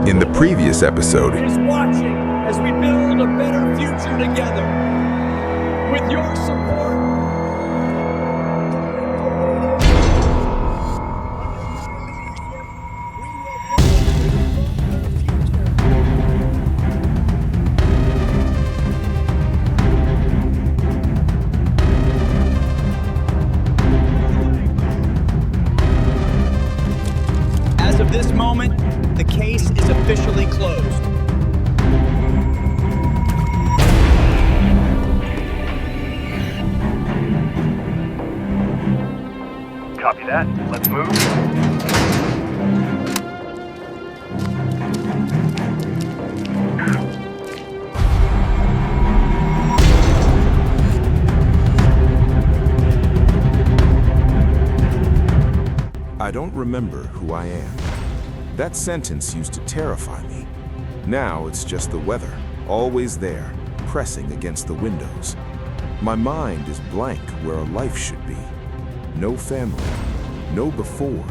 In the previous episode, is watching as we build a better future together. With your support, as of this moment, the case is officially closed. Copy that. Let's move. I don't remember who I am. That sentence used to terrify me. Now it's just the weather, always there, pressing against the windows. My mind is blank where a life should be. No family, no before,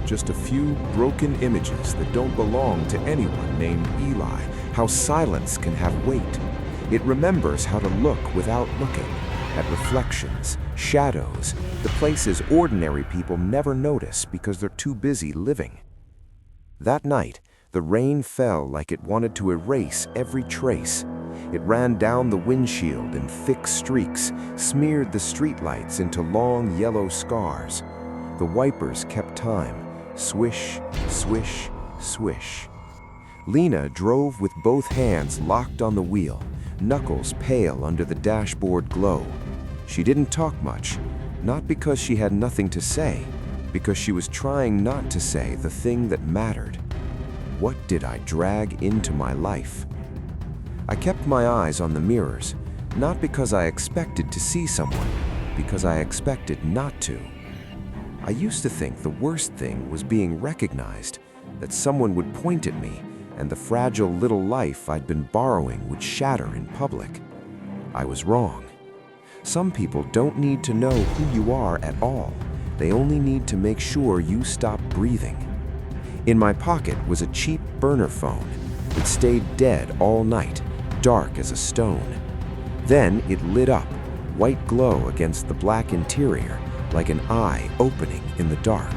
just a few broken images that don't belong to anyone named Eli. How silence can have weight. It remembers how to look without looking, at reflections, shadows, the places ordinary people never notice because they're too busy living. That night, the rain fell like it wanted to erase every trace. It ran down the windshield in thick streaks, smeared the streetlights into long yellow scars. The wipers kept time, swish, swish, swish. Lena drove with both hands locked on the wheel, knuckles pale under the dashboard glow. She didn't talk much, not because she had nothing to say, because she was trying not to say the thing that mattered. What did I drag into my life? I kept my eyes on the mirrors, not because I expected to see someone, because I expected not to. I used to think the worst thing was being recognized, that someone would point at me and the fragile little life I'd been borrowing would shatter in public. I was wrong. Some people don't need to know who you are at all. They only need to make sure you stop breathing. In my pocket was a cheap burner phone. It stayed dead all night, dark as a stone. Then it lit up, white glow against the black interior, like an eye opening in the dark.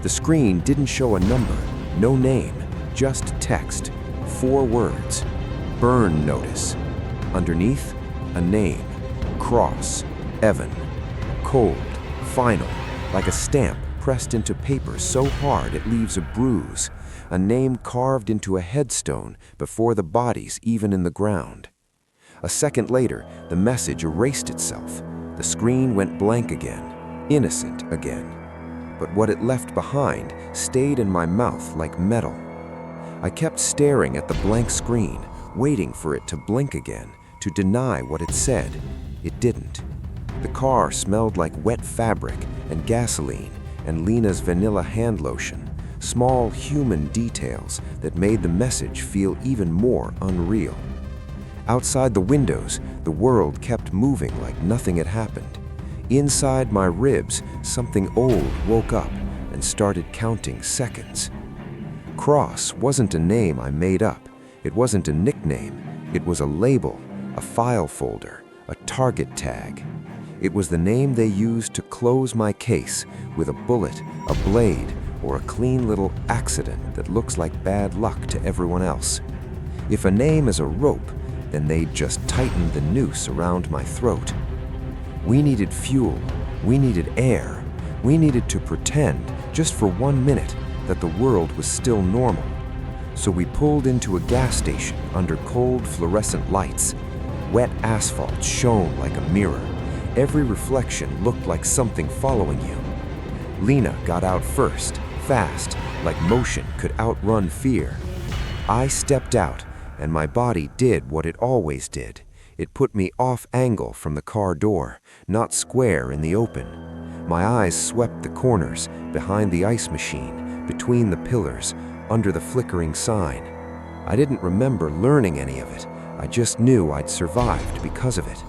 The screen didn't show a number, no name, just text, 4 words, burn notice. Underneath, a name, Cross, Evan, cold, final, like a stamp pressed into paper so hard it leaves a bruise, a name carved into a headstone before the body's even in the ground. A second later, the message erased itself. The screen went blank again, innocent again. But what it left behind stayed in my mouth like metal. I kept staring at the blank screen, waiting for it to blink again, to deny what it said. It didn't. The car smelled like wet fabric and gasoline and Lena's vanilla hand lotion, small human details that made the message feel even more unreal. Outside the windows, the world kept moving like nothing had happened. Inside my ribs, something old woke up and started counting seconds. Cross wasn't a name I made up. It wasn't a nickname. It was a label, a file folder, a target tag. It was the name they used to close my case with a bullet, a blade, or a clean little accident that looks like bad luck to everyone else. If a name is a rope, then they'd just tighten the noose around my throat. We needed fuel, we needed air, we needed to pretend, just for 1 minute, that the world was still normal. So we pulled into a gas station under cold fluorescent lights. Wet asphalt shone like a mirror. Every reflection looked like something following you. Lena got out first, fast, like motion could outrun fear. I stepped out, and my body did what it always did. It put me off angle from the car door, not square in the open. My eyes swept the corners, behind the ice machine, between the pillars, under the flickering sign. I didn't remember learning any of it. I just knew I'd survived because of it.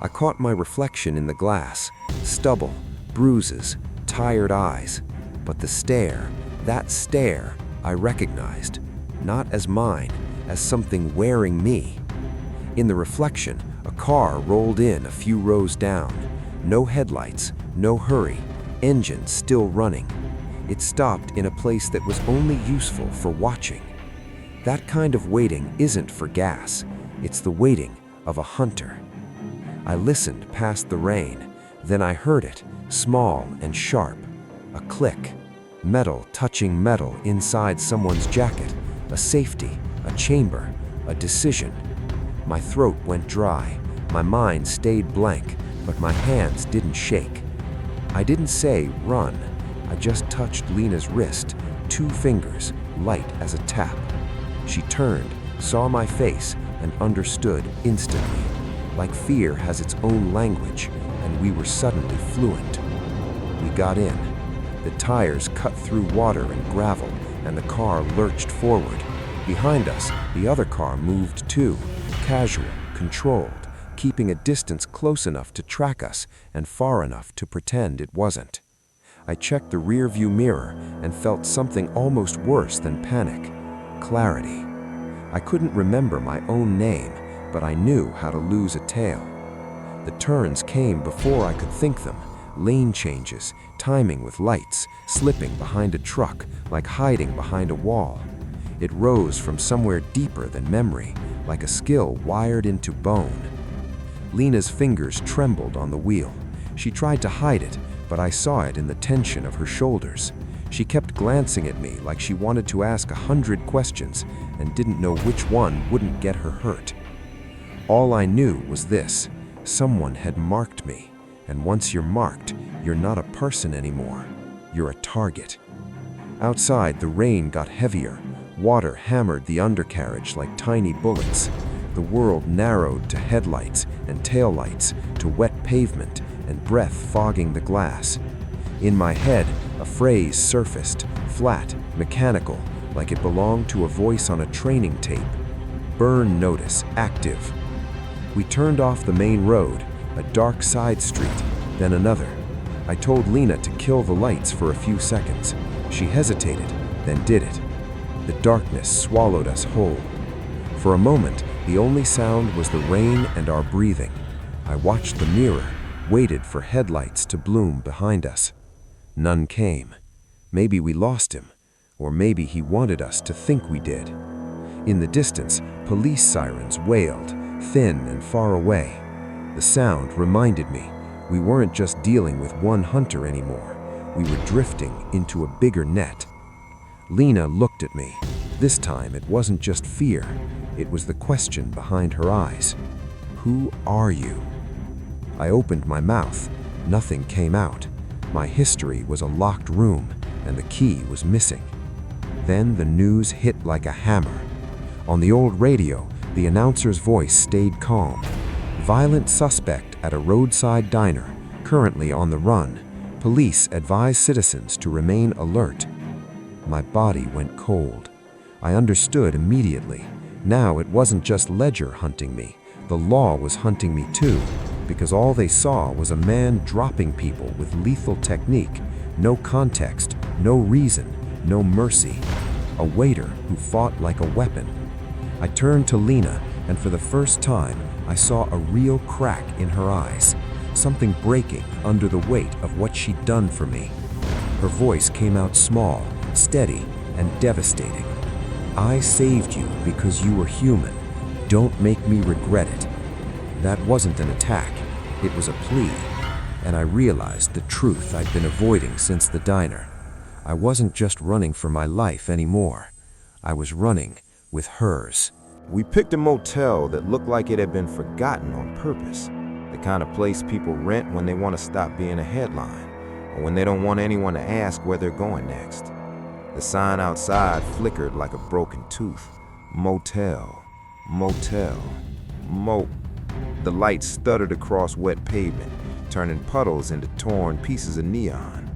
I caught my reflection in the glass, stubble, bruises, tired eyes. But the stare, that stare, I recognized. not as mine, as something wearing me. In the reflection, a car rolled in a few rows down. No headlights, no hurry, engine still running. It stopped in a place that was only useful for watching. That kind of waiting isn't for gas, it's the waiting of a hunter. I listened past the rain, then I heard it, small and sharp. A click, metal touching metal inside someone's jacket, a safety, a chamber, a decision. My throat went dry, my mind stayed blank, but my hands didn't shake. I didn't say run, I just touched Lena's wrist, 2 fingers, light as a tap. She turned, saw my face, and understood instantly. Like fear has its own language, and we were suddenly fluent. We got in. The tires cut through water and gravel, and the car lurched forward. Behind us, the other car moved too, casual, controlled, keeping a distance close enough to track us and far enough to pretend it wasn't. I checked the rearview mirror and felt something almost worse than panic: clarity. I couldn't remember my own name, but I knew how to lose a tail. The turns came before I could think them, lane changes, timing with lights, slipping behind a truck, like hiding behind a wall. It rose from somewhere deeper than memory, like a skill wired into bone. Lena's fingers trembled on the wheel. She tried to hide it, but I saw it in the tension of her shoulders. She kept glancing at me like she wanted to ask 100 questions and didn't know which one wouldn't get her hurt. All I knew was this: someone had marked me, and once you're marked, you're not a person anymore. You're a target. Outside, the rain got heavier. Water hammered the undercarriage like tiny bullets. The world narrowed to headlights and taillights, to wet pavement and breath fogging the glass. In my head, a phrase surfaced, flat, mechanical, like it belonged to a voice on a training tape. Burn notice, active. We turned off the main road, a dark side street, then another. I told Lena to kill the lights for a few seconds. She hesitated, then did it. The darkness swallowed us whole. For a moment, the only sound was the rain and our breathing. I watched the mirror, waited for headlights to bloom behind us. None came. Maybe we lost him, or maybe he wanted us to think we did. In the distance, police sirens wailed, thin and far away. The sound reminded me we weren't just dealing with one hunter anymore. We were drifting into a bigger net. Lena looked at me. This time it wasn't just fear, it was the question behind her eyes. Who are you? I opened my mouth. Nothing came out. My history was a locked room, and the key was missing. Then the news hit like a hammer. On the old radio, the announcer's voice stayed calm. Violent suspect at a roadside diner, currently on the run. Police advise citizens to remain alert. My body went cold. I understood immediately. Now it wasn't just Ledger hunting me. The law was hunting me too, because all they saw was a man dropping people with lethal technique. No context, no reason, no mercy. A waiter who fought like a weapon. I turned to Lena, and for the first time, I saw a real crack in her eyes. Something breaking under the weight of what she'd done for me. Her voice came out small, steady, and devastating. I saved you because you were human. Don't make me regret it. That wasn't an attack. It was a plea. And I realized the truth I'd been avoiding since the diner. I wasn't just running for my life anymore. I was running with hers. We picked a motel that looked like it had been forgotten on purpose. The kind of place people rent when they want to stop being a headline, or when they don't want anyone to ask where they're going next. The sign outside flickered like a broken tooth. Motel, motel, The lights stuttered across wet pavement, turning puddles into torn pieces of neon.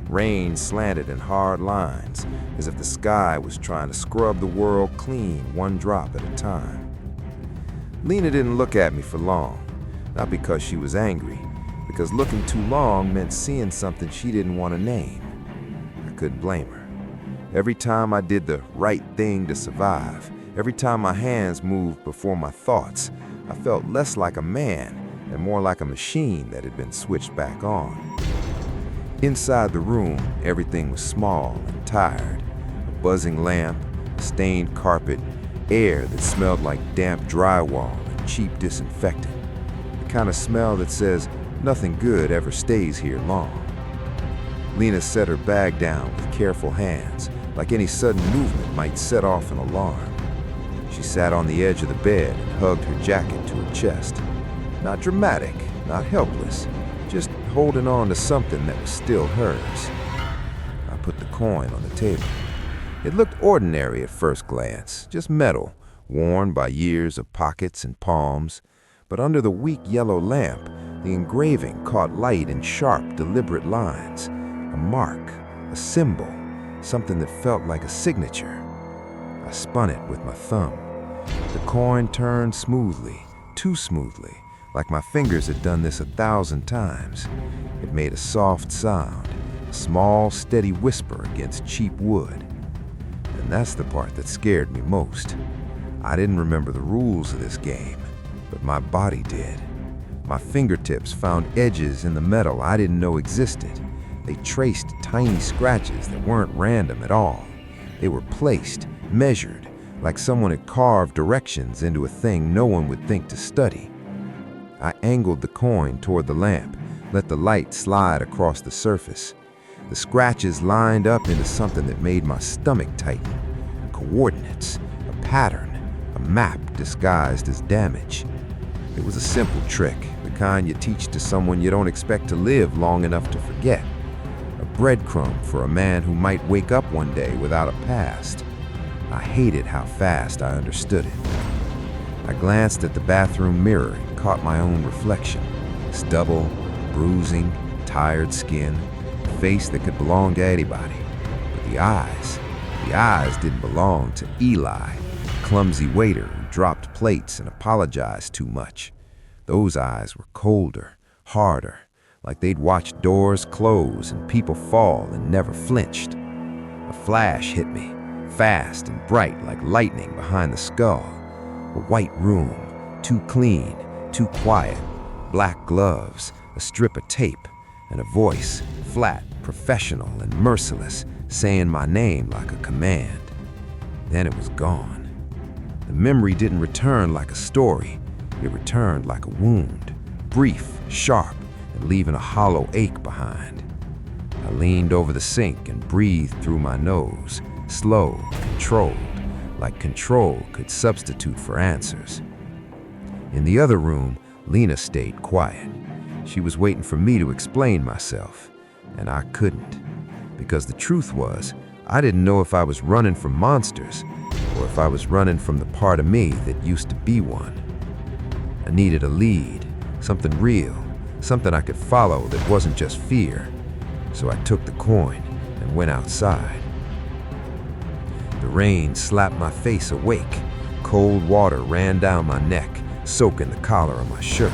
Rain slanted in hard lines, as if the sky was trying to scrub the world clean one drop at a time. Lena didn't look at me for long, not because she was angry, because looking too long meant seeing something she didn't want to name. I couldn't blame her. Every time I did the right thing to survive, every time my hands moved before my thoughts, I felt less like a man and more like a machine that had been switched back on. Inside the room, everything was small and tired. A buzzing lamp, a stained carpet, air that smelled like damp drywall and cheap disinfectant. The kind of smell that says nothing good ever stays here long. Lena set her bag down with careful hands, like any sudden movement might set off an alarm. She sat on the edge of the bed and hugged her jacket to her chest. Not dramatic, not helpless, just holding on to something that was still hers. I put the coin on the table. It looked ordinary at first glance, just metal, worn by years of pockets and palms. But under the weak yellow lamp, the engraving caught light in sharp, deliberate lines. A mark, a symbol, something that felt like a signature. I spun it with my thumb. The coin turned smoothly, too smoothly, like my fingers had done this 1,000 times. It made a soft sound, a small, steady whisper against cheap wood. And that's the part that scared me most. I didn't remember the rules of this game, but my body did. My fingertips found edges in the metal I didn't know existed. They traced tiny scratches that weren't random at all. They were placed, measured, like someone had carved directions into a thing no one would think to study. I angled the coin toward the lamp, let the light slide across the surface. The scratches lined up into something that made my stomach tighten. Coordinates, a pattern, a map disguised as damage. It was a simple trick, the kind you teach to someone you don't expect to live long enough to forget. A breadcrumb for a man who might wake up one day without a past. I hated how fast I understood it. I glanced at the bathroom mirror and caught my own reflection. Stubble, bruising, tired skin, a face that could belong to anybody. But the eyes didn't belong to Eli, the clumsy waiter who dropped plates and apologized too much. Those eyes were colder, harder, like they'd watched doors close and people fall and never flinched. A flash hit me, fast and bright like lightning behind the skull. A white room, too clean, too quiet, black gloves, a strip of tape, and a voice, flat, professional, and merciless, saying my name like a command. Then it was gone. The memory didn't return like a story. It returned like a wound, brief, sharp, and leaving a hollow ache behind. I leaned over the sink and breathed through my nose, slow, controlled, like control could substitute for answers. In the other room, Lena stayed quiet. She was waiting for me to explain myself, and I couldn't. Because the truth was, I didn't know if I was running from monsters or if I was running from the part of me that used to be one. I needed a lead, something real, something I could follow that wasn't just fear. So I took the coin and went outside. The rain slapped my face awake. Cold water ran down my neck, soaking the collar of my shirt.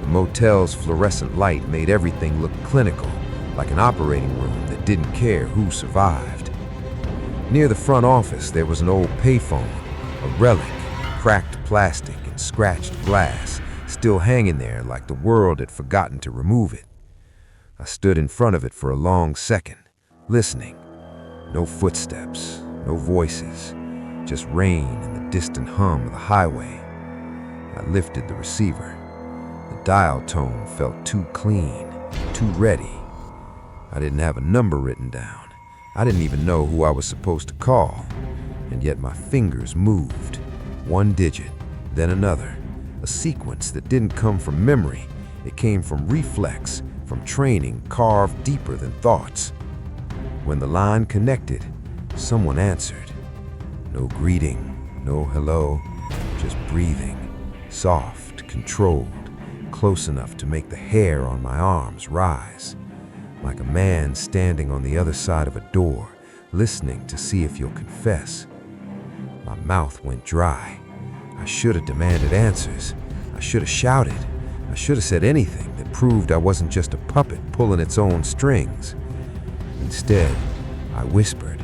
The motel's fluorescent light made everything look clinical, like an operating room that didn't care who survived. Near the front office, there was an old payphone, a relic, cracked plastic and scratched glass, still hanging there like the world had forgotten to remove it. I stood in front of it for a long second, listening. No footsteps, no voices, just rain and the distant hum of the highway. I lifted the receiver. The dial tone felt too clean, too ready. I didn't have a number written down. I didn't even know who I was supposed to call. And yet my fingers moved. One digit, then another. A sequence that didn't come from memory. It came from reflex, from training carved deeper than thoughts. When the line connected, someone answered. No greeting, no hello, just breathing, soft, controlled, close enough to make the hair on my arms rise. Like a man standing on the other side of a door, listening to see if you'll confess. My mouth went dry. I should have demanded answers. I should have shouted. I should have said anything that proved I wasn't just a puppet pulling its own strings. Instead, I whispered,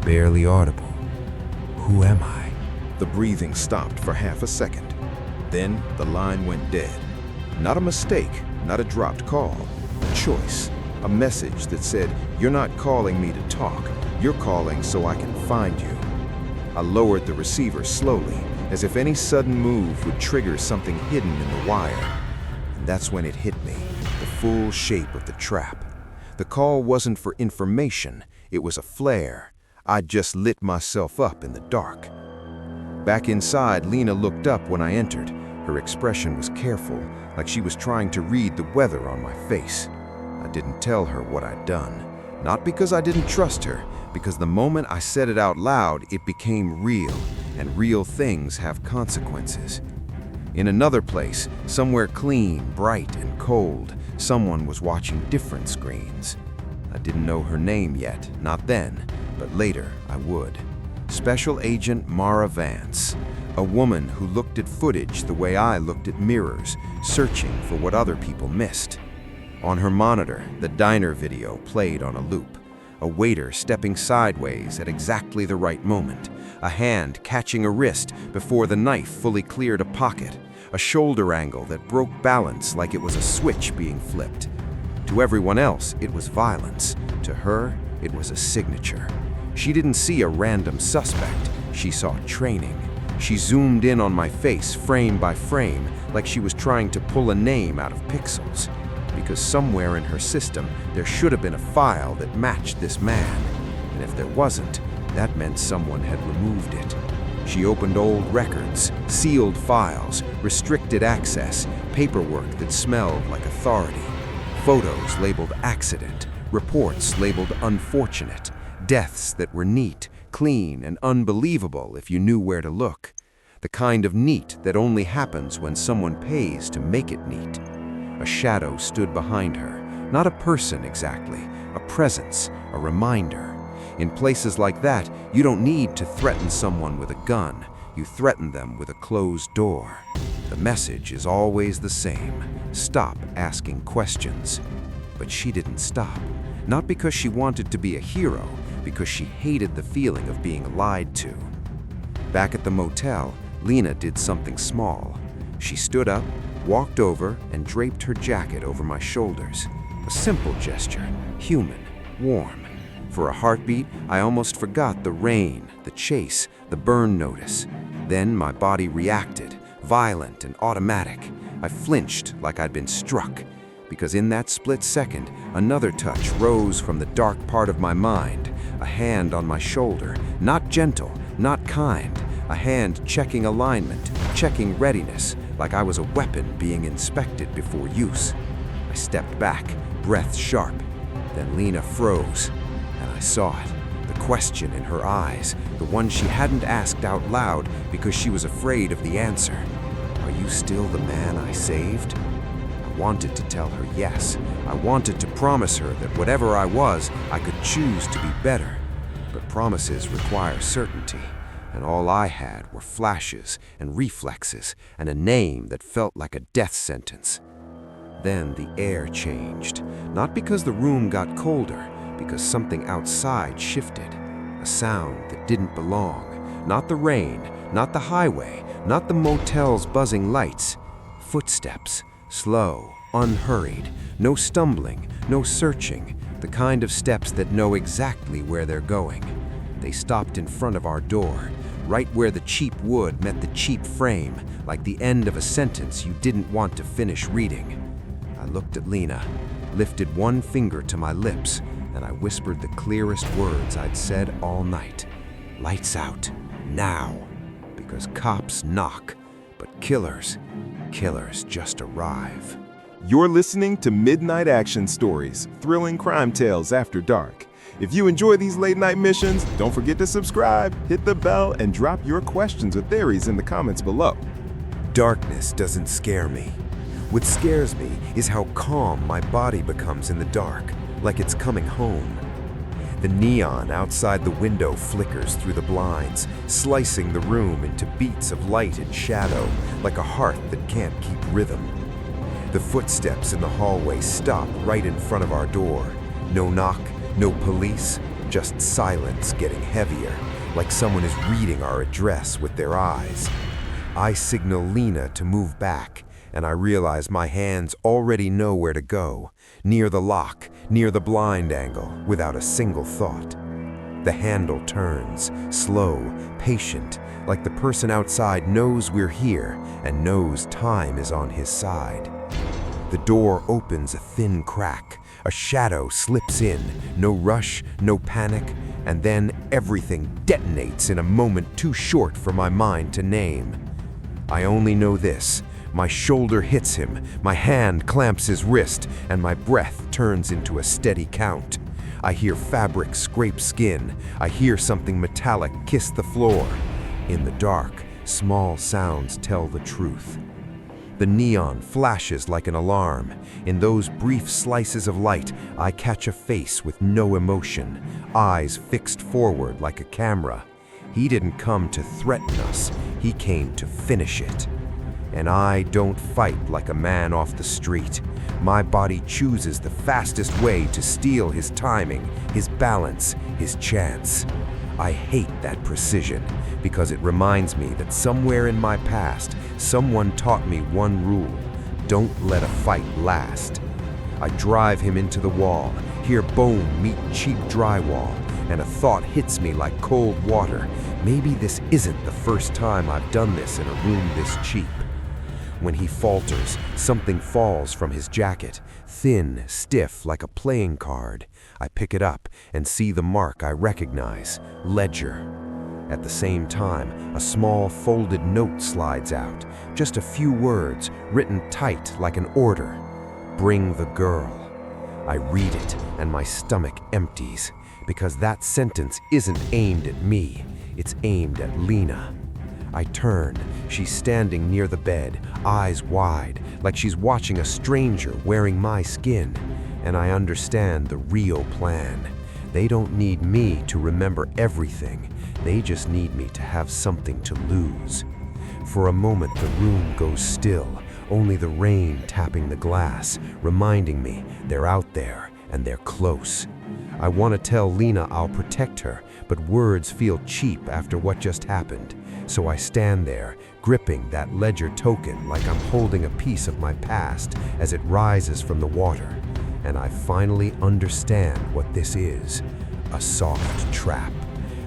barely audible. Who am I? The breathing stopped for half a second. Then the line went dead. Not a mistake, not a dropped call, a choice, a message that said, "You're not calling me to talk, you're calling so I can find you." I lowered the receiver slowly, as if any sudden move would trigger something hidden in the wire. And that's when it hit me, the full shape of the trap. The call wasn't for information, it was a flare. I'd just lit myself up in the dark. Back inside, Lena looked up when I entered. Her expression was careful, like she was trying to read the weather on my face. I didn't tell her what I'd done. Not because I didn't trust her, because the moment I said it out loud, it became real, and real things have consequences. In another place, somewhere clean, bright, and cold, someone was watching different screens. I didn't know her name yet, not then, but later I would. Special Agent Mara Vance, a woman who looked at footage the way I looked at mirrors, searching for what other people missed. On her monitor, the diner video played on a loop. A waiter stepping sideways at exactly the right moment, a hand catching a wrist before the knife fully cleared a pocket, a shoulder angle that broke balance like it was a switch being flipped. To everyone else, it was violence. To her, it was a signature. She didn't see a random suspect, she saw training. She zoomed in on my face frame by frame like she was trying to pull a name out of pixels. Because somewhere in her system, there should have been a file that matched this man. And if there wasn't, that meant someone had removed it. She opened old records, sealed files, restricted access, paperwork that smelled like authority, photos labeled accident, reports labeled unfortunate, deaths that were neat, clean, and unbelievable if you knew where to look. The kind of neat that only happens when someone pays to make it neat. A shadow stood behind her, not a person exactly, a presence, a reminder. In places like that, you don't need to threaten someone with a gun. You threaten them with a closed door. The message is always the same. Stop asking questions. But she didn't stop. Not because she wanted to be a hero, because she hated the feeling of being lied to. Back at the motel, Lena did something small. She stood up, walked over, and draped her jacket over my shoulders. A simple gesture, human, warm. For a heartbeat, I almost forgot the rain, the chase, the burn notice. Then my body reacted, violent and automatic. I flinched like I'd been struck, because in that split second, another touch rose from the dark part of my mind, a hand on my shoulder, not gentle, not kind, a hand checking alignment, checking readiness, like I was a weapon being inspected before use. I stepped back, breath sharp. Then Lena froze, and I saw it. The question in her eyes, the one she hadn't asked out loud because she was afraid of the answer. Are you still the man I saved? I wanted to tell her yes. I wanted to promise her that whatever I was, I could choose to be better. But promises require certainty, and all I had were flashes and reflexes and a name that felt like a death sentence. Then the air changed, not because the room got colder, because something outside shifted, a sound that didn't belong. Not the rain, not the highway, not the motel's buzzing lights. Footsteps, slow, unhurried, no stumbling, no searching, the kind of steps that know exactly where they're going. They stopped in front of our door, right where the cheap wood met the cheap frame, like the end of a sentence you didn't want to finish reading. I looked at Lena, lifted one finger to my lips, and I whispered the clearest words I'd said all night. Lights out, now. Because cops knock, but killers just arrive. You're listening to Midnight Action Stories, thrilling crime tales after dark. If you enjoy these late night missions, don't forget to subscribe, hit the bell, and drop your questions or theories in the comments below. Darkness doesn't scare me. What scares me is how calm my body becomes in the dark, like it's coming home. The neon outside the window flickers through the blinds, slicing the room into beats of light and shadow, like a heart that can't keep rhythm. The footsteps in the hallway stop right in front of our door. No knock, no police, just silence getting heavier, like someone is reading our address with their eyes. I signal Lena to move back, and I realize my hands already know where to go, near the lock, near the blind angle, without a single thought. The handle turns, slow, patient, like the person outside knows we're here and knows time is on his side. The door opens a thin crack. A shadow slips in, no rush, no panic, and then everything detonates in a moment too short for my mind to name. I only know this: my shoulder hits him, my hand clamps his wrist, and my breath turns into a steady count. I hear fabric scrape skin. I hear something metallic kiss the floor. In the dark, small sounds tell the truth. The neon flashes like an alarm. In those brief slices of light, I catch a face with no emotion, eyes fixed forward like a camera. He didn't come to threaten us, he came to finish it. And I don't fight like a man off the street. My body chooses the fastest way to steal his timing, his balance, his chance. I hate that precision because it reminds me that somewhere in my past, someone taught me one rule: don't let a fight last. I drive him into the wall, hear bone meet cheap drywall, and a thought hits me like cold water. Maybe this isn't the first time I've done this in a room this cheap. When he falters, something falls from his jacket, thin, stiff like a playing card. I pick it up and see the mark I recognize: ledger. At the same time, a small folded note slides out, just a few words written tight like an order: bring the girl. I read it and my stomach empties, because that sentence isn't aimed at me, it's aimed at Lena. I turn. She's standing near the bed, eyes wide, like she's watching a stranger wearing my skin. And I understand the real plan. They don't need me to remember everything. They just need me to have something to lose. For a moment, the room goes still, only the rain tapping the glass, reminding me they're out there and they're close. I want to tell Lena I'll protect her, but words feel cheap after what just happened. So I stand there, gripping that ledger token like I'm holding a piece of my past as it rises from the water. And I finally understand what this is: a soft trap.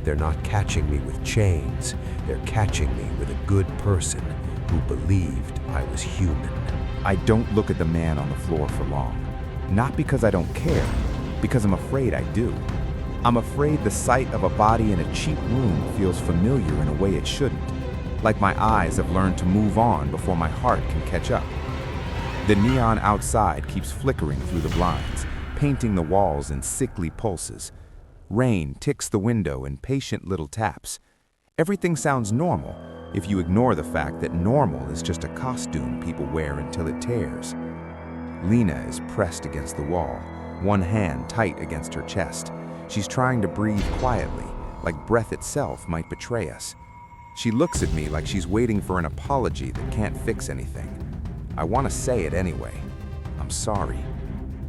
They're not catching me with chains. They're catching me with a good person who believed I was human. I don't look at the man on the floor for long. Not because I don't care, because I'm afraid I do. I'm afraid the sight of a body in a cheap room feels familiar in a way it shouldn't. Like my eyes have learned to move on before my heart can catch up. The neon outside keeps flickering through the blinds, painting the walls in sickly pulses. Rain ticks the window in patient little taps. Everything sounds normal if you ignore the fact that normal is just a costume people wear until it tears. Lena is pressed against the wall, one hand tight against her chest. She's trying to breathe quietly, like breath itself might betray us. She looks at me like she's waiting for an apology that can't fix anything. I want to say it anyway. I'm sorry.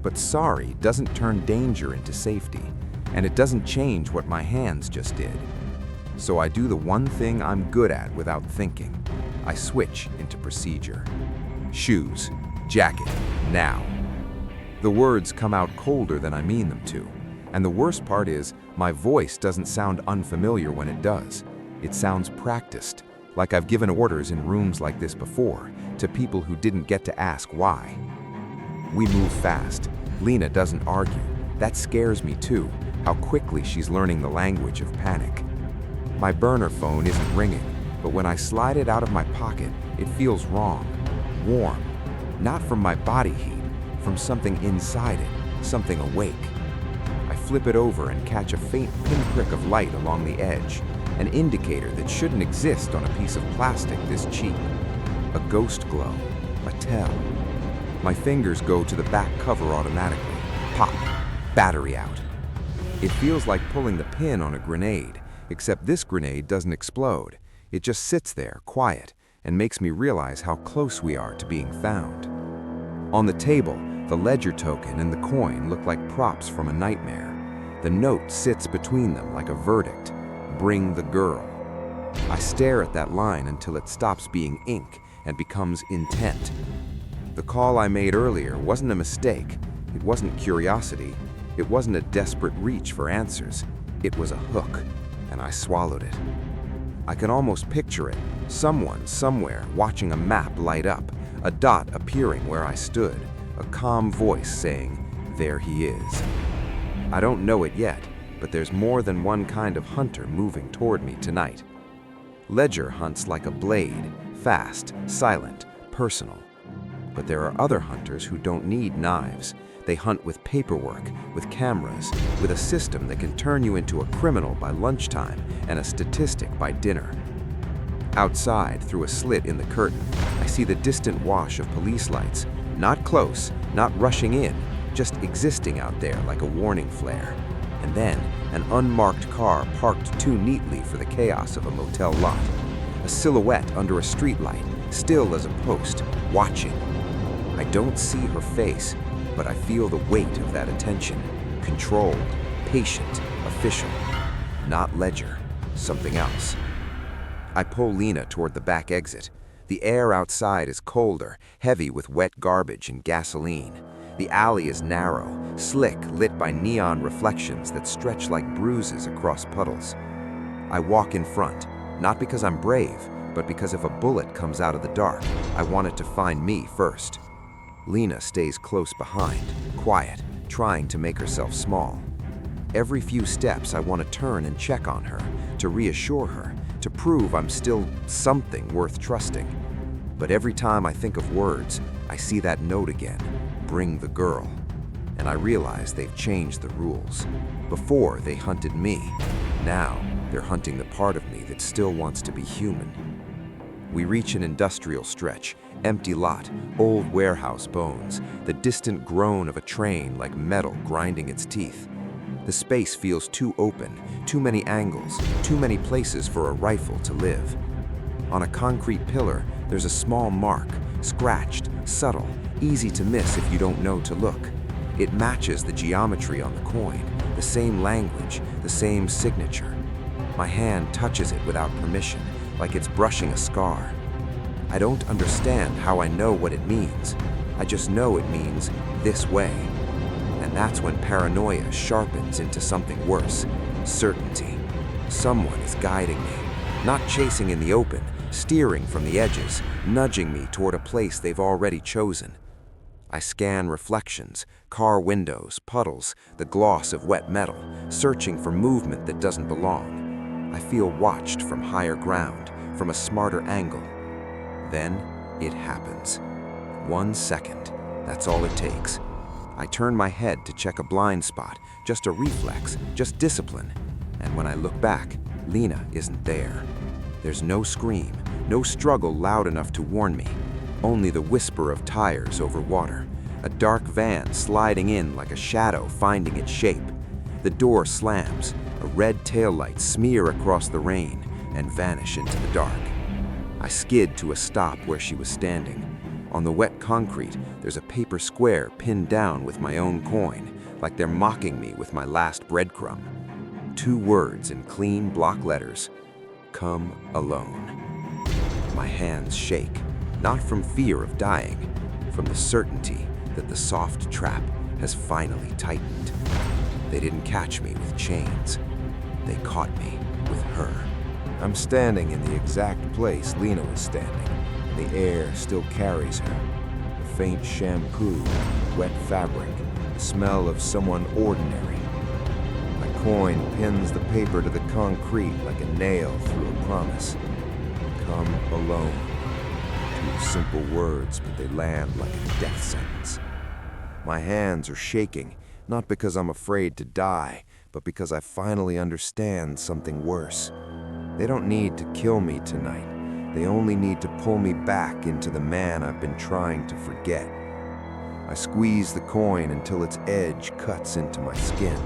But sorry doesn't turn danger into safety, and it doesn't change what my hands just did. So I do the one thing I'm good at without thinking. I switch into procedure. Shoes, jacket, now. The words come out colder than I mean them to. And the worst part is, my voice doesn't sound unfamiliar when it does. It sounds practiced, like I've given orders in rooms like this before, to people who didn't get to ask why. We move fast. Lena doesn't argue. That scares me too, how quickly she's learning the language of panic. My burner phone isn't ringing, but when I slide it out of my pocket, it feels wrong, warm. Not from my body heat, from something inside it, something awake. I flip it over and catch a faint pinprick of light along the edge, an indicator that shouldn't exist on a piece of plastic this cheap. A ghost glow, a tell. My fingers go to the back cover automatically. Pop, battery out. It feels like pulling the pin on a grenade, except this grenade doesn't explode. It just sits there, quiet, and makes me realize how close we are to being found. On the table, the ledger token and the coin look like props from a nightmare. The note sits between them like a verdict. Bring the girl. I stare at that line until it stops being ink and becomes intent. The call I made earlier wasn't a mistake. It wasn't curiosity. It wasn't a desperate reach for answers. It was a hook, and I swallowed it. I can almost picture it. Someone, somewhere, watching a map light up, a dot appearing where I stood, a calm voice saying, "There he is." I don't know it yet, but there's more than one kind of hunter moving toward me tonight. Ledger hunts like a blade, fast, silent, personal. But there are other hunters who don't need knives. They hunt with paperwork, with cameras, with a system that can turn you into a criminal by lunchtime and a statistic by dinner. Outside, through a slit in the curtain, I see the distant wash of police lights, not close, not rushing in, just existing out there like a warning flare. And then, an unmarked car parked too neatly for the chaos of a motel lot. A silhouette under a streetlight, still as a post, watching. I don't see her face, but I feel the weight of that attention. Controlled, patient, official. Not Ledger, something else. I pull Lena toward the back exit. The air outside is colder, heavy with wet garbage and gasoline. The alley is narrow, slick, lit by neon reflections that stretch like bruises across puddles. I walk in front, not because I'm brave, but because if a bullet comes out of the dark, I want it to find me first. Lena stays close behind, quiet, trying to make herself small. Every few steps I want to turn and check on her, to reassure her, to prove I'm still something worth trusting. But every time I think of words, I see that note again, "Bring the girl." And I realize they've changed the rules. Before, they hunted me. Now, they're hunting the part of me that still wants to be human. We reach an industrial stretch, empty lot, old warehouse bones, the distant groan of a train like metal grinding its teeth. The space feels too open, too many angles, too many places for a rifle to live. On a concrete pillar, there's a small mark, scratched, subtle, easy to miss if you don't know to look. It matches the geometry on the coin, the same language, the same signature. My hand touches it without permission, like it's brushing a scar. I don't understand how I know what it means. I just know it means this way. And that's when paranoia sharpens into something worse, certainty. Someone is guiding me, not chasing in the open, steering from the edges, nudging me toward a place they've already chosen. I scan reflections, car windows, puddles, the gloss of wet metal, searching for movement that doesn't belong. I feel watched from higher ground, from a smarter angle. Then it happens. 1 second, that's all it takes. I turn my head to check a blind spot, just a reflex, just discipline. And when I look back, Lena isn't there. There's no scream, no struggle loud enough to warn me. Only the whisper of tires over water. A dark van sliding in like a shadow finding its shape. The door slams, a red taillight smear across the rain and vanish into the dark. I skid to a stop where she was standing. On the wet concrete, there's a paper square pinned down with my own coin, like they're mocking me with my last breadcrumb. 2 words in clean block letters. Come alone. My hands shake, not from fear of dying, from the certainty that the soft trap has finally tightened. They didn't catch me with chains. They caught me with her. I'm standing in the exact place Lena was standing. The air still carries her. The faint shampoo, wet fabric, the smell of someone ordinary. My coin pins the paper to the concrete like a nail through a promise. Come alone. 2 simple words, but they land like a death sentence. My hands are shaking, not because I'm afraid to die, but because I finally understand something worse. They don't need to kill me tonight. They only need to pull me back into the man I've been trying to forget. I squeeze the coin until its edge cuts into my skin,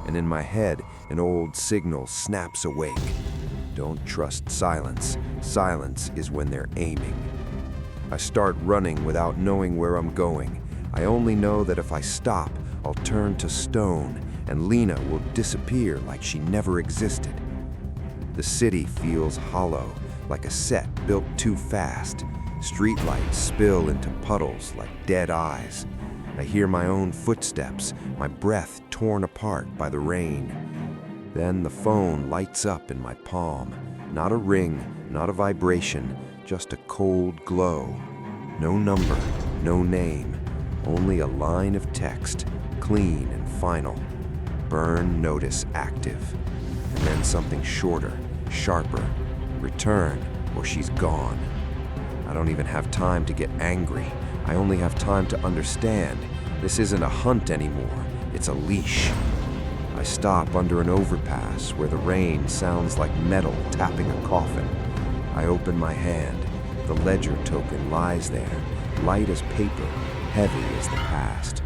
and in my head, an old signal snaps awake. Don't trust silence. Silence is when they're aiming. I start running without knowing where I'm going. I only know that if I stop, I'll turn to stone, and Lena will disappear like she never existed. The city feels hollow, like a set built too fast. Streetlights spill into puddles like dead eyes. I hear my own footsteps, my breath torn apart by the rain. Then the phone lights up in my palm. Not a ring, not a vibration, just a cold glow. No number, no name, only a line of text, clean and final. Burn notice active. And then something shorter, sharper. Return, or she's gone. I don't even have time to get angry. I only have time to understand. This isn't a hunt anymore, it's a leash. I stop under an overpass where the rain sounds like metal tapping a coffin. I open my hand. The ledger token lies there, light as paper, heavy as the past.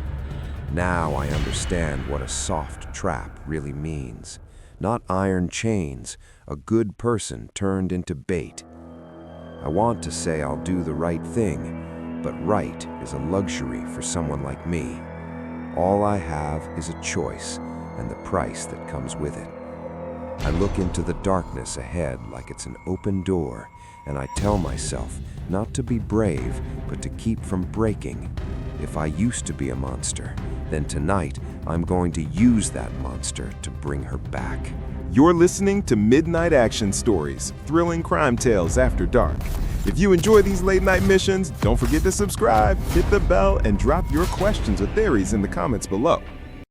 Now I understand what a soft trap really means. Not iron chains, a good person turned into bait. I want to say I'll do the right thing, but right is a luxury for someone like me. All I have is a choice and the price that comes with it. I look into the darkness ahead like it's an open door, and I tell myself not to be brave, but to keep from breaking. If I used to be a monster, then tonight I'm going to use that monster to bring her back. You're listening to Midnight Action Stories, thrilling crime tales after dark. If you enjoy these late night missions, don't forget to subscribe, hit the bell, and drop your questions or theories in the comments below.